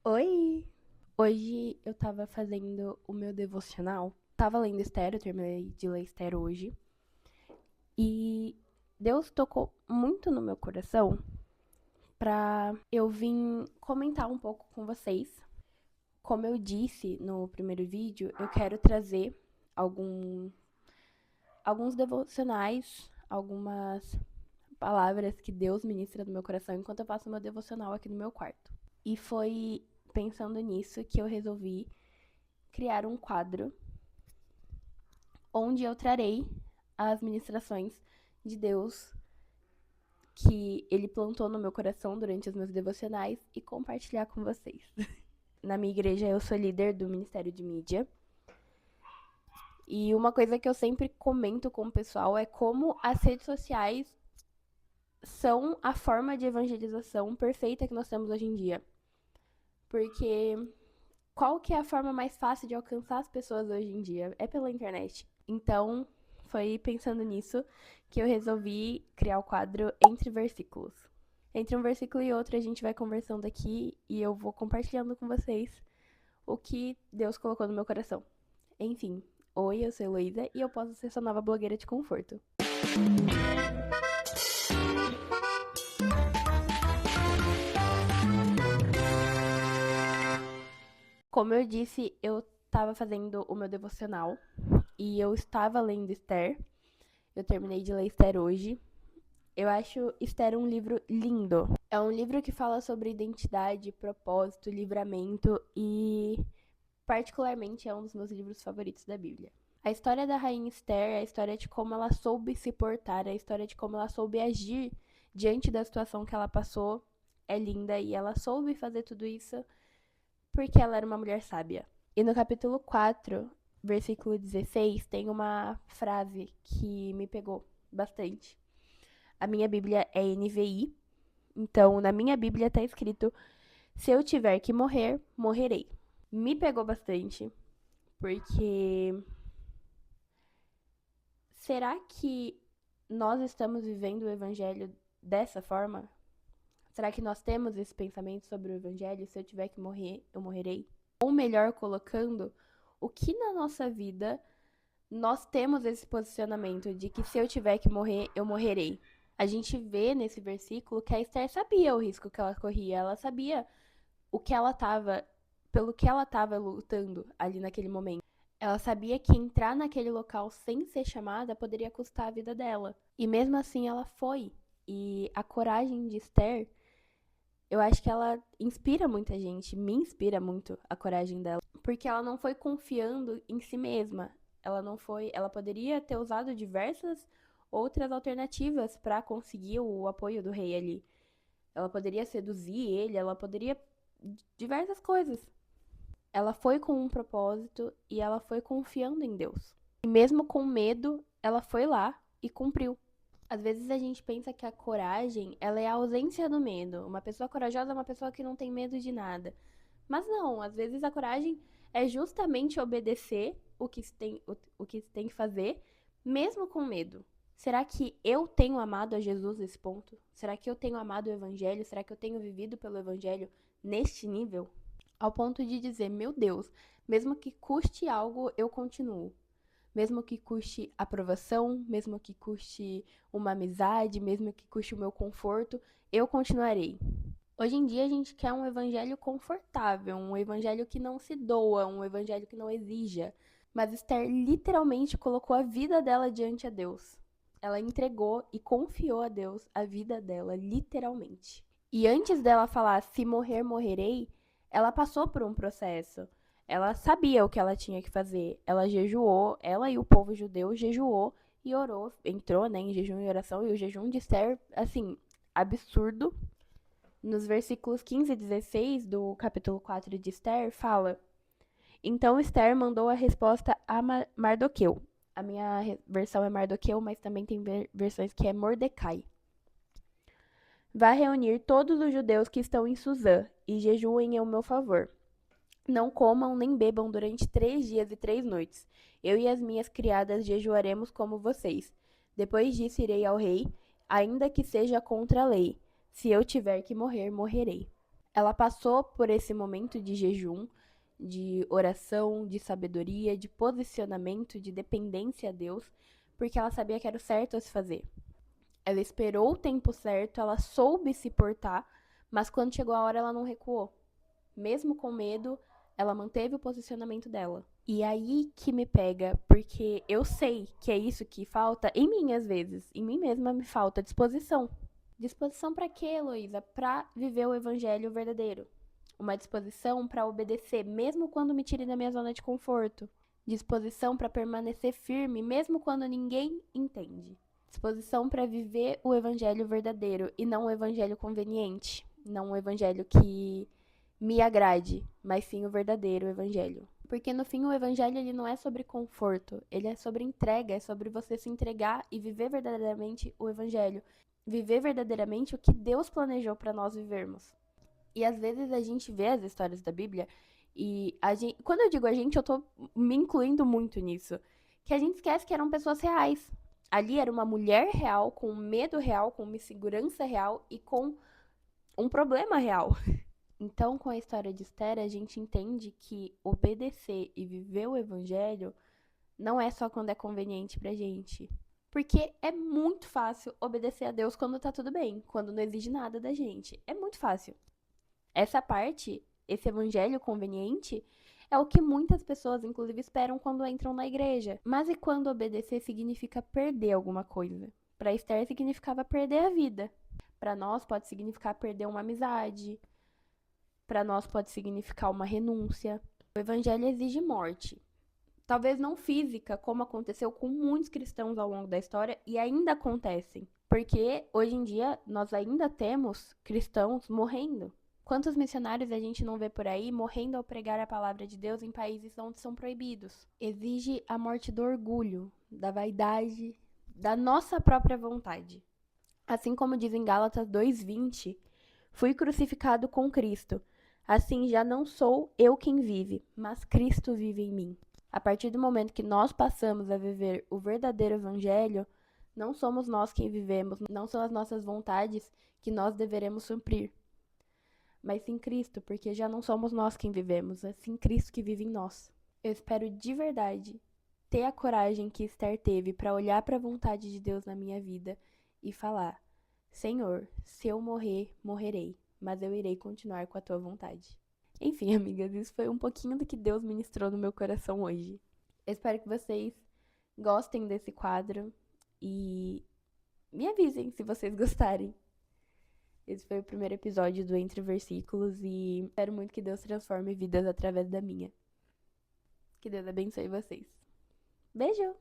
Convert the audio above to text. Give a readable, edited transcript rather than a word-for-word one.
Oi! Hoje eu tava fazendo o meu devocional. Tava lendo Esther, eu terminei de ler Esther hoje. E Deus tocou muito no meu coração pra eu vir comentar um pouco com vocês. Como eu disse no primeiro vídeo, eu quero trazer algum, alguns devocionais, algumas palavras que Deus ministra no meu coração enquanto eu faço meu devocional aqui no meu quarto. E foi pensando nisso que eu resolvi criar um quadro onde eu trarei as ministrações de Deus que ele plantou no meu coração durante os meus devocionais e compartilhar com vocês. Na minha igreja eu sou líder do Ministério de Mídia. E uma coisa que eu sempre comento com o pessoal é como as redes sociais são a forma de evangelização perfeita que nós temos hoje em dia. Porque qual que é a forma mais fácil de alcançar as pessoas hoje em dia? É pela internet. Então, foi pensando nisso que eu resolvi criar o quadro Entre Versículos. Entre um versículo e outro, a gente vai conversando aqui e eu vou compartilhando com vocês o que Deus colocou no meu coração. Enfim, oi, eu sou Heloísa e eu posso ser sua nova blogueira de conforto. Como eu disse, eu estava fazendo o meu devocional e eu estava lendo Esther. Eu terminei de ler Esther hoje. Eu acho Esther um livro lindo. É um livro que fala sobre identidade, propósito, livramento e, particularmente, é um dos meus livros favoritos da Bíblia. A história da rainha Esther é a história de como ela soube se portar, é a história de como ela soube agir diante da situação que ela passou. É linda e ela soube fazer tudo isso porque ela era uma mulher sábia. E no capítulo 4, versículo 16, tem uma frase que me pegou bastante. A minha Bíblia é NVI, então na minha Bíblia tá escrito: se eu tiver que morrer, morrerei. Me pegou bastante, porque será que nós estamos vivendo o evangelho dessa forma? Será que nós temos esse pensamento sobre o evangelho? Se eu tiver que morrer, eu morrerei? Ou melhor, colocando, o que na nossa vida nós temos esse posicionamento de que se eu tiver que morrer, eu morrerei? A gente vê nesse versículo que a Esther sabia o risco que ela corria, ela sabia o que ela estava, pelo que ela estava lutando ali naquele momento. Ela sabia que entrar naquele local sem ser chamada poderia custar a vida dela. E mesmo assim ela foi. E a coragem de Esther, eu acho que ela inspira muita gente, me inspira muito a coragem dela, porque ela não foi confiando em si mesma. Ela não foi, ela poderia ter usado diversas outras alternativas para conseguir o apoio do rei ali. Ela poderia seduzir ele, ela poderia diversas coisas. Ela foi com um propósito e ela foi confiando em Deus. E mesmo com medo, ela foi lá e cumpriu. Às vezes a gente pensa que a coragem, ela é a ausência do medo. Uma pessoa corajosa é uma pessoa que não tem medo de nada. Mas não, às vezes a coragem é justamente obedecer o que se tem que fazer, mesmo com medo. Será que eu tenho amado a Jesus nesse ponto? Será que eu tenho amado o Evangelho? Será que eu tenho vivido pelo Evangelho neste nível? Ao ponto de dizer, meu Deus, mesmo que custe algo, eu continuo. Mesmo que custe aprovação, mesmo que custe uma amizade, mesmo que custe o meu conforto, eu continuarei. Hoje em dia a gente quer um evangelho confortável, um evangelho que não se doa, um evangelho que não exija. Mas Esther literalmente colocou a vida dela diante a Deus. Ela entregou e confiou a Deus a vida dela, literalmente. E antes dela falar, se morrer, morrerei, ela passou por um processo. Ela sabia o que ela tinha que fazer. Ela jejuou, ela e o povo judeu jejuou e orou, entrou, né, em jejum e oração. E o jejum de Esther, assim, absurdo. Nos versículos 15 e 16 do capítulo 4 de Esther, fala: então Esther mandou a resposta a Mardoqueu. A minha versão é Mardoqueu, mas também tem versões que é Mordecai. Vá reunir todos os judeus que estão em Suzã e jejuem em meu favor. Não comam nem bebam durante 3 dias e 3 noites. Eu e as minhas criadas jejuaremos como vocês. Depois disso irei ao rei, ainda que seja contra a lei. Se eu tiver que morrer, morrerei. Ela passou por esse momento de jejum, de oração, de sabedoria, de posicionamento, de dependência a Deus, porque ela sabia que era o certo a se fazer. Ela esperou o tempo certo, ela soube se portar, mas quando chegou a hora ela não recuou. Mesmo com medo, ela manteve o posicionamento dela. E aí que me pega, porque eu sei que é isso que falta em mim às vezes. Em mim mesma me falta disposição. Disposição para quê, Heloísa? Para viver o evangelho verdadeiro. Uma disposição para obedecer, mesmo quando me tire da minha zona de conforto. Disposição para permanecer firme, mesmo quando ninguém entende. Disposição para viver o evangelho verdadeiro e não o evangelho conveniente. Não o evangelho que me agrade, mas sim o verdadeiro evangelho. Porque no fim o evangelho ele não é sobre conforto, ele é sobre entrega, é sobre você se entregar e viver verdadeiramente o evangelho. Viver verdadeiramente o que Deus planejou para nós vivermos. E às vezes a gente vê as histórias da Bíblia e quando eu digo a gente, eu tô me incluindo muito nisso, que a gente esquece que eram pessoas reais. Ali era uma mulher real, com um medo real, com uma insegurança real e com um problema real. Então, com a história de Esther, a gente entende que obedecer e viver o evangelho não é só quando é conveniente pra gente. Porque é muito fácil obedecer a Deus quando tá tudo bem, quando não exige nada da gente. É muito fácil. Essa parte, esse evangelho conveniente, é o que muitas pessoas, inclusive, esperam quando entram na igreja. Mas e quando obedecer significa perder alguma coisa? Para Esther significava perder a vida. Para nós pode significar perder uma amizade. Para nós pode significar uma renúncia. O evangelho exige morte. Talvez não física, como aconteceu com muitos cristãos ao longo da história e ainda acontecem. Porque hoje em dia nós ainda temos cristãos morrendo. Quantos missionários a gente não vê por aí morrendo ao pregar a palavra de Deus em países onde são proibidos? Exige a morte do orgulho, da vaidade, da nossa própria vontade. Assim como diz em Gálatas 2:20, fui crucificado com Cristo. Assim já não sou eu quem vive, mas Cristo vive em mim. A partir do momento que nós passamos a viver o verdadeiro evangelho, não somos nós quem vivemos, não são as nossas vontades que nós deveremos suprir, mas sim Cristo, porque já não somos nós quem vivemos, é sim Cristo que vive em nós. Eu espero de verdade ter a coragem que Esther teve para olhar para a vontade de Deus na minha vida e falar: Senhor, se eu morrer, morrerei, mas eu irei continuar com a tua vontade. Enfim, amigas, isso foi um pouquinho do que Deus ministrou no meu coração hoje. Eu espero que vocês gostem desse quadro e me avisem se vocês gostarem. Esse foi o primeiro episódio do Entre Versículos e espero muito que Deus transforme vidas através da minha. Que Deus abençoe vocês. Beijo!